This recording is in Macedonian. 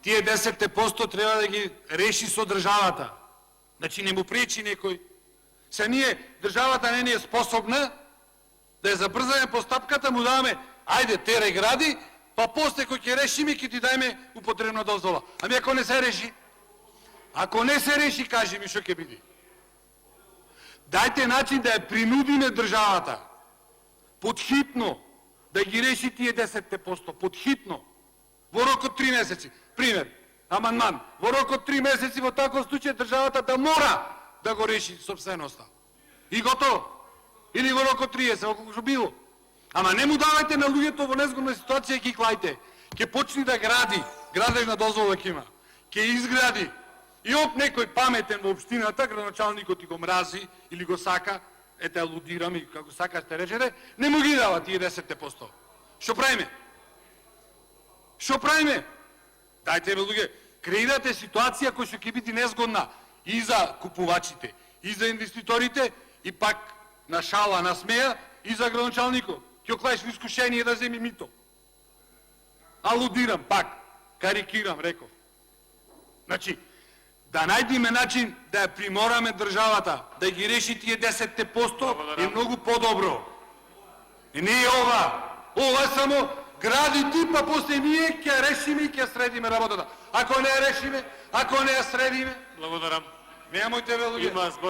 тие 10% треба да ги реши со државата. Значи не му пречи некој. Се ние, државата не е способна да ја забрзаме постапката, му даваме, ајде, терај гради, па после кој ќе решиме, ќе ти дајме употребна дозвола. Ами ако не се реши? Ако не се реши, кажи ми што ќе биде. Дајте начин да ја принудиме државата, подхитно, да ги реши тие 10%, подхитно, во рок од 3 месеци. Пример, амандман, во рок од 3 месеци во таков случај државата да мора да го реши собственоста. И готово. Или во рок од 30, околку што било. Ама не му давајте на луѓето во незгодна ситуација и ги клајте. Ке почни да гради, градежна дозвола ќе има. Ке изгради. И оп некој паметен во општината, градоначалникот и го мрази или го сака, ете алудирам и како сака сте речете, не му ги дава тие 10%. Што правиме? Што правиме? Дајте бе луѓе, креирате ситуација која ќе биде незгодна и за купувачите, и за инвеститорите, и пак на шала, на смеја, и за градоначалникот. Ќе оклаеш во искушение да земи мито. Алудирам пак, карикирам, реков. Значи, да најдеме начин да ја примораме државата, да ги реши тие 10% е многу подобро. И не е ова. Ова само гради ти, па после ние ќе решиме и ќе средиме работата. Ако не ја решиме, ако не ја средиме, Благодарам. немојте ве луѓе.